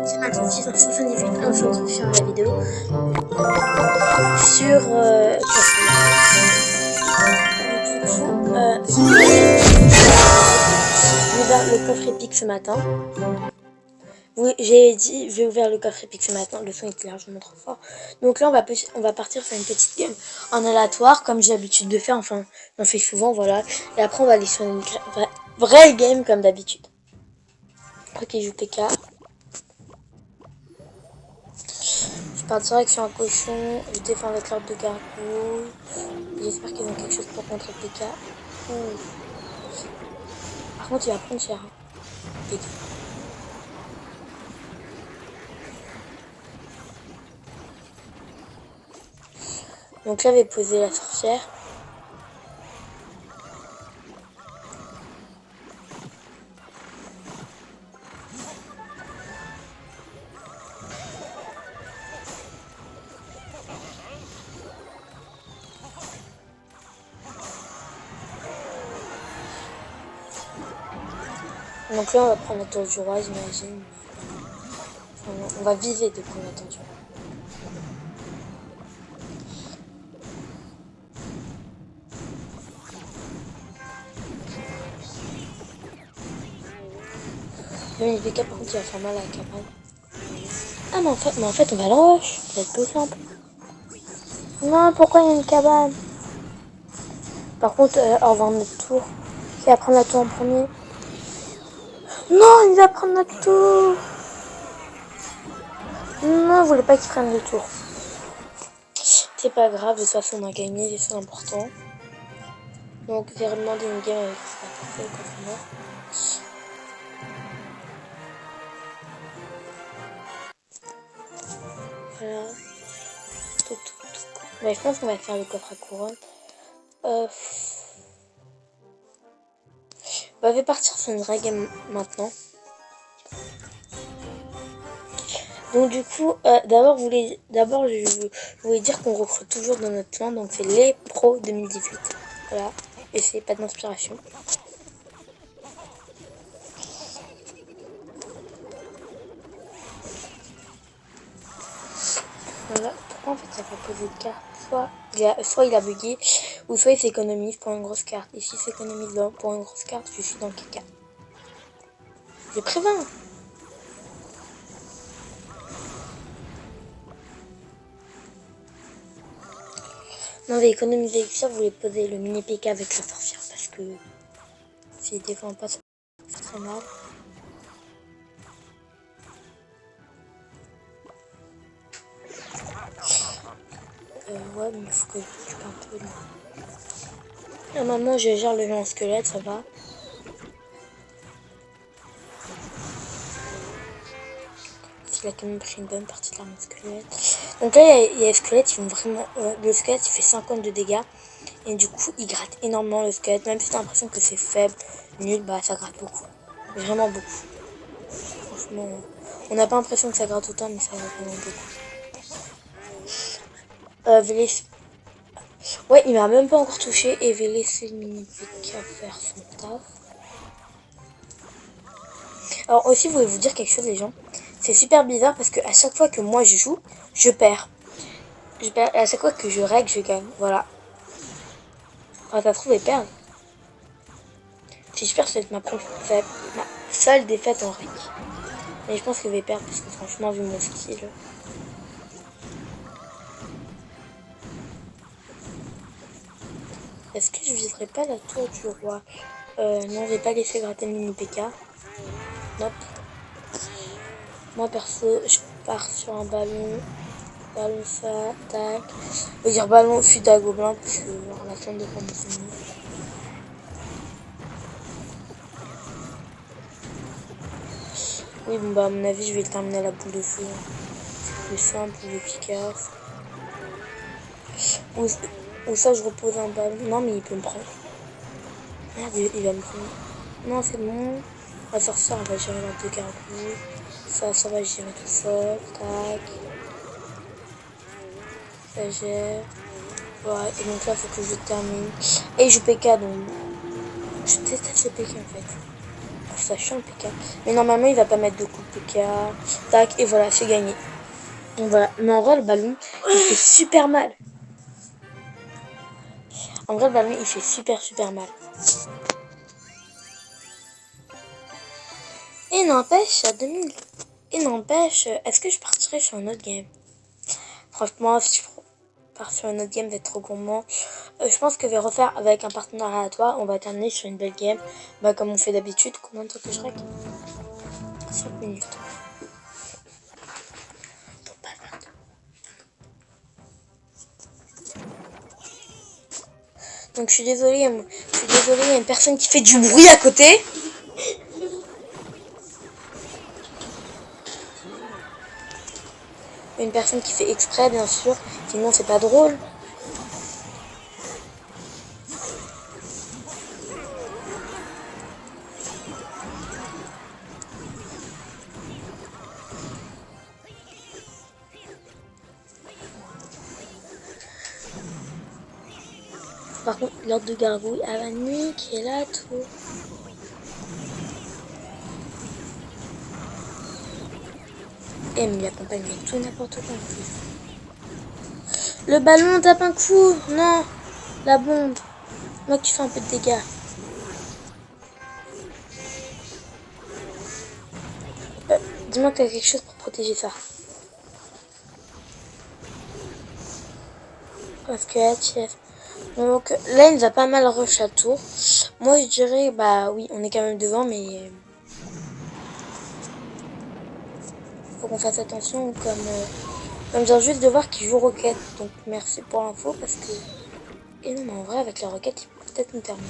C'est maintenant 678, on se retrouve sur la vidéo sur j'ai ouvert le coffre épique ce matin. Oui, j'ai dit j'ai ouvert le coffre épique ce matin, le son est largement trop fort. Donc là on va partir faire une petite game en aléatoire comme j'ai l'habitude de faire, enfin j'en fais souvent, voilà. Et après on va aller sur une vraie game comme d'habitude. Ok, je joue PK. Je partirai que je suis un cochon, je défends avec l'ordre de gargouille. J'espère qu'ils ont quelque chose pour contrer PK. Ouh. Par contre il va prendre cher. PK. Donc là, je vais poser la sorcière. Donc là, on va prendre la tour du roi, j'imagine. Enfin, on va viser de prendre la tour du roi. Le mini PK, par contre, il va faire mal à la cabane. Ah, mais en fait, on va le rush. Ça va être plus simple. Non, pourquoi il y a une cabane? Par contre, on va prendre notre tour. Qui va prendre la tour en premier? Non, il va prendre notre tour. Non, je voulais pas qu'il prenne le tour. C'est pas grave, de toute façon, on a gagné, c'est important. Donc, j'ai demandé une game avec ça. Voilà. Tout. Ouais, je pense qu'on va faire le coffre à couronne. Bah, je vais partir sur une vraie game maintenant. Donc du coup, d'abord je voulais dire qu'on recrute toujours dans notre clan, donc c'est les pros 2018. Voilà, et c'est pas d'inspiration. Voilà, pourquoi en fait ça fait poser de cartes? Soit il a bugué, ou soit il s'économise pour une grosse carte. Et s'il s'économise pour une grosse carte, je suis dans le caca. J'ai pris 20. Non, mais économiser ça, vous voulez poser le mini PK avec la sorcière parce que s'il défend pas, ça fait très mal. Ouais, mais il faut que je m'occupe un peu. Là, maintenant, je gère le géant squelette, ça va. Il a quand même pris une bonne partie de l'arme squelette. Donc là, il y a le squelette, ils font vraiment. Le squelette, il fait 50 de dégâts. Et du coup, il gratte énormément le squelette. Même si t'as l'impression que c'est faible, nul, bah ça gratte beaucoup. Vraiment beaucoup. Franchement, on n'a pas l'impression que ça gratte autant, mais ça gratte vraiment beaucoup. Ouais, il m'a même pas encore touché et je vais laisser le mini PK faire son taf. Alors aussi, voulez vous dire quelque chose, les gens. C'est super bizarre parce que à chaque fois que moi je joue, je perds. Je perds. Et à chaque fois que je règle, je gagne. Voilà. Enfin, ça se trouve, et perdre. J'espère que c'est ma seule défaite en règle. Mais je pense que je vais perdre parce que franchement, vu mon style. Est-ce que je viserai pas la tour du roi? Non, je vais pas laisser gratter le mini PK. Nope. Moi perso, je pars sur un ballon. Ballon ça, tac. Je veux dire ballon fuite à gobelin parce que on a de prendre son nom. Oui, bon bah à mon avis, je vais le terminer à la boule de feu. Le simple, le efficace. Ou ça, je repose un ballon. Non, mais il peut me prendre. Merde, il va me prendre. Non, c'est bon. La sorcière, elle va gérer la deux gargouilles. Ça va gérer tout seul. Tac. Ça gère. Ouais, et donc là, il faut que je termine. Et je PK, donc. Je déteste le PK en fait. ça chiant le PK. Mais normalement, il va pas mettre de coup de PK. Tac, et voilà, c'est gagné. Donc voilà. Mais en vrai, le ballon, il fait super mal. En vrai, le ballon, il fait super mal. Et n'empêche, à 2000. Et n'empêche, est-ce que je partirais sur un autre game? Franchement, si je pars sur un autre game, va être trop gourmand. Je pense que je vais refaire avec un partenaire aléatoire. On va terminer sur une belle game. Bah, comme on fait d'habitude. Combien de temps que je règle? 5 minutes. Donc je suis désolée, il y a une personne qui fait du bruit à côté. Une personne qui fait exprès, bien sûr. Sinon, c'est pas drôle. Par contre, l'ordre de gargouille, elle va niquer la tour. Et mais il accompagne avec tout n'importe quoi en plus. Le ballon tape un coup. Non. La bombe. Moi qui fais un peu de dégâts. Dis-moi que t'as quelque chose pour protéger ça. Parce que HF. Donc là, il nous a pas mal rush à tour. Moi, je dirais, bah oui, on est quand même devant, mais faut qu'on fasse attention comme j'ai juste de voir qu'il joue roquette. Donc merci pour l'info parce que... Et non, mais en vrai, avec la roquette, il peut peut-être nous terminer.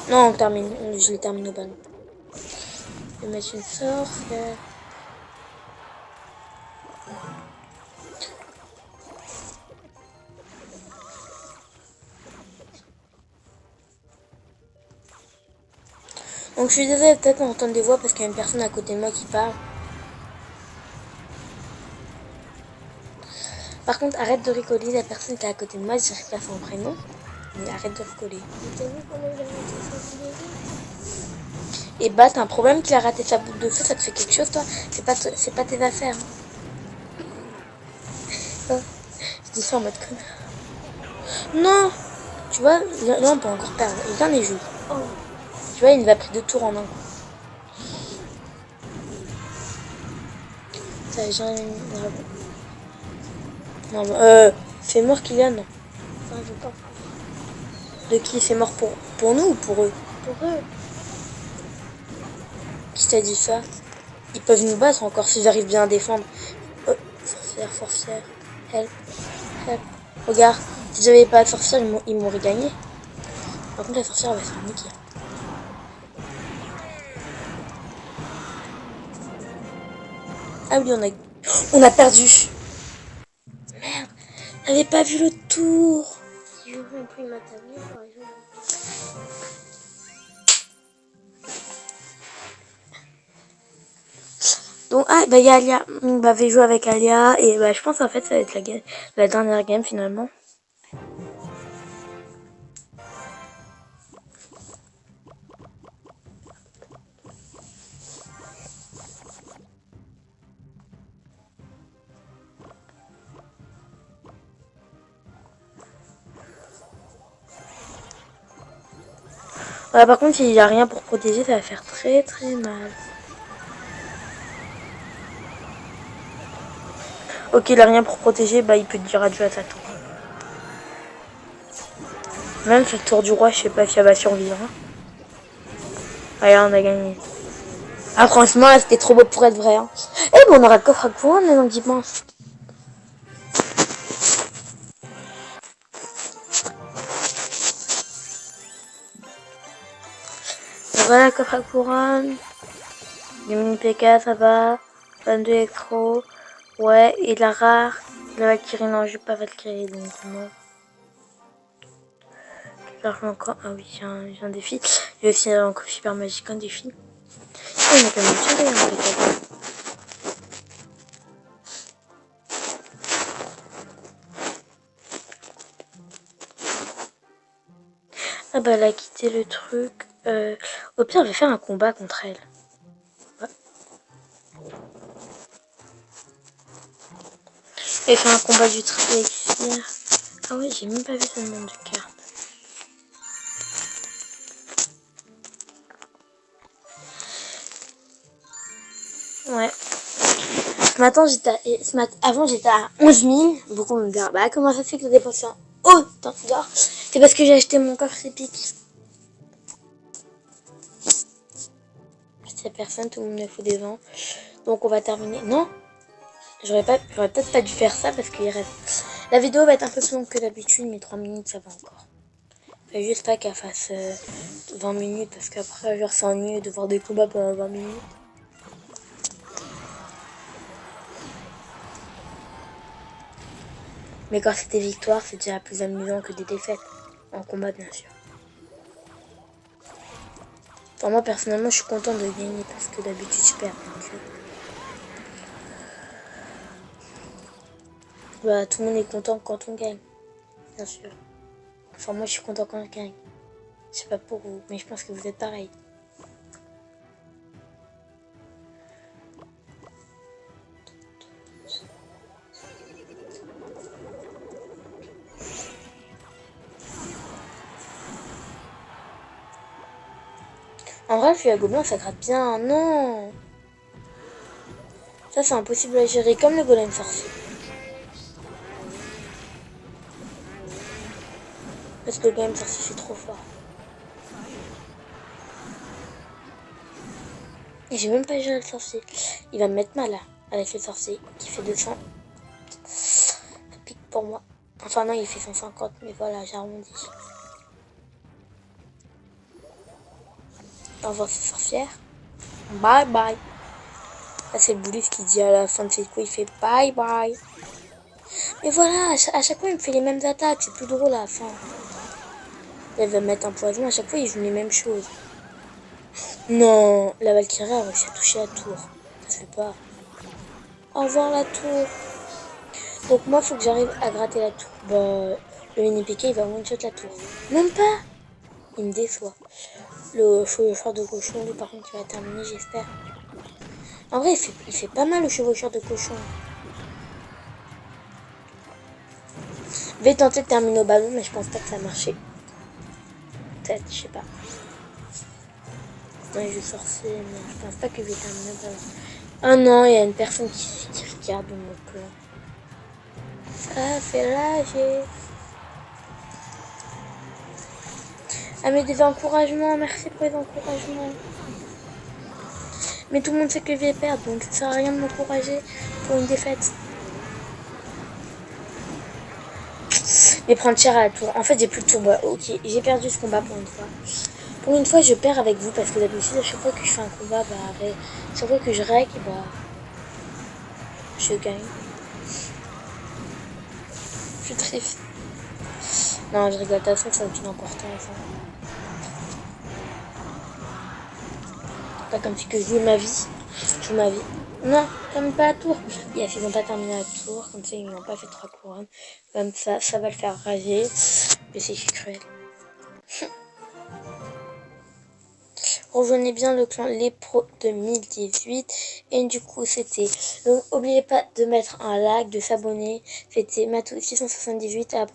Non, on termine. Je le termine au ballon. Je vais mettre une sorcière. Donc je suis désolée, peut-être on entend des voix parce qu'il y a une personne à côté de moi qui parle. Par contre, arrête de rigoler, la personne qui est à côté de moi, je dirais pas son prénom. Mais arrête de rigoler. Et bah, t'as un problème qu'il a raté sa boule de feu, ça te fait quelque chose, toi? C'est pas tes affaires. Hein. Je dis ça en mode connard. Non! Tu vois, là, on peut encore perdre. Il vient les joues. Oh. Tu vois, il nous a pris 2 tours en un coup. Ça, j'ai un... Non, c'est mort Kylian, non. Ça, je veux pas. De qui c'est mort pour nous ou pour eux? Pour eux. Qui t'a dit ça? Ils peuvent nous battre encore s'ils arrivent bien à défendre. Oh, sorcière. Help. Regarde, si j'avais pas de sorcière, ils m'auraient gagné. Par contre, la sorcière va se faire niquer. Ah oui, on a perdu. Merde, j'avais pas vu le tour. Si j'aurais un peu ma tablette, par exemple. Donc, ah, bah, il y a Alia. On va jouer avec Alia. Et bah, je pense en fait, ça va être la dernière game finalement. Ouais, par contre, s'il n'y a rien pour protéger, ça va faire très mal. Ok, il a rien pour protéger, bah il peut dire adieu à sa tour. Même ce tour du roi, je sais pas si elle va survivre. Hein. Allez, on a gagné. Ah, franchement, là, c'était trop beau pour être vrai. Hein. Et bon, on aura le coffre à couronne le dimanche. Voilà, le coffre à couronne. Du mini PK, ça va. 22 électro. Ouais, et la rare. La Valkyrie, non, je vais pas Valkyrie, donc non. Encore. Ah oui, j'ai un défi. Il y a aussi encore super magique, un défi. Et on a quand même tiré, en fait. Ah bah elle a quitté le truc. Au pire, je vais faire un combat contre elle. Ouais. Et faire un combat du triangle. Ah oui, j'ai même pas vu ce nombre de cartes. Ouais. Avant j'étais à 11 000. Beaucoup me diront, bah comment ça se fait que tu dépensé autant d'or? C'est parce que j'ai acheté mon coffre épique. S'il y a personne, tout le monde me fout des vents. Donc on va terminer. Non, j'aurais peut-être pas dû faire ça parce qu'il reste. La vidéo va être un peu plus longue que d'habitude, mais 3 minutes ça va encore. Faut juste pas qu'elle fasse 20 minutes parce qu'après genre c'est ennuyeux de voir des combats pendant 20 minutes. Mais quand c'est des victoires, c'est déjà plus amusant que des défaites. En combat, bien sûr. Enfin, moi, personnellement, je suis content de gagner parce que d'habitude, je perds. Donc, bah, tout le monde est content quand on gagne, bien sûr. Enfin, moi, je suis content quand je gagne. Je sais pas pour vous, mais je pense que vous êtes pareil. En vrai, le fût à gobelin, ça gratte bien. Non! Ça, c'est impossible à gérer, comme le golem sorcier. Parce que le golem sorcier, c'est trop fort. Et j'ai même pas géré le sorcier. Il va me mettre mal, là, avec le sorcier, qui fait 200. Ça pique pour moi. Enfin, non, il fait 150, mais voilà, j'ai arrondi. Au revoir, sorcière. Bye bye. Là, c'est le boulif qui dit à la fin de ses coups, il fait bye bye. Mais voilà, à chaque fois, il me fait les mêmes attaques. C'est plus drôle à la fin. Elle va me mettre un poison. À chaque fois, il joue les mêmes choses. Non, la Valkyrie a réussi à toucher la tour. Ça se fait pas. Au revoir, la tour. Donc, moi, il faut que j'arrive à gratter la tour. Bah, le mini-piqué, il va one-shot la tour. Même pas. Il me déçoit. Le chevaucheur de cochon, lui, par contre, il va terminer, j'espère. En vrai, il fait pas mal le chevaucheur de cochon. Je vais tenter de terminer au ballon, mais je pense pas que ça a marché. Peut-être, je sais pas. Ouais, je sorcier, mais je pense pas que je vais terminer au ballon. Ah non, il y a une personne qui regarde mon clan. Ça fait rager. Ah, mais des encouragements, merci pour les encouragements. Mais tout le monde sait que je vais perdre, donc ça sert à rien de m'encourager pour une défaite. Mais prendre cher à la tour. En fait, j'ai plus de tour. Bah, ok, j'ai perdu ce combat pour une fois. Pour une fois, je perds avec vous parce que d'habitude, à chaque fois que je fais un combat, bah, à chaque fois que je règle, bah, je gagne. Je suis triste. Non, je rigole, de toute façon, ça n'a aucune importance. Pas comme si que je joue ma vie. Je joue ma vie. Non, comme pas la tour. Yes, ils n'ont pas terminé la tour. Comme ça, ils n'ont pas fait 3 couronnes. Comme ça va le faire rager. Mais c'est cruel. Rejoignez bien le clan Les Pros 2018. Et du coup, c'était... Donc, n'oubliez pas de mettre un like, de s'abonner. C'était Matou 678.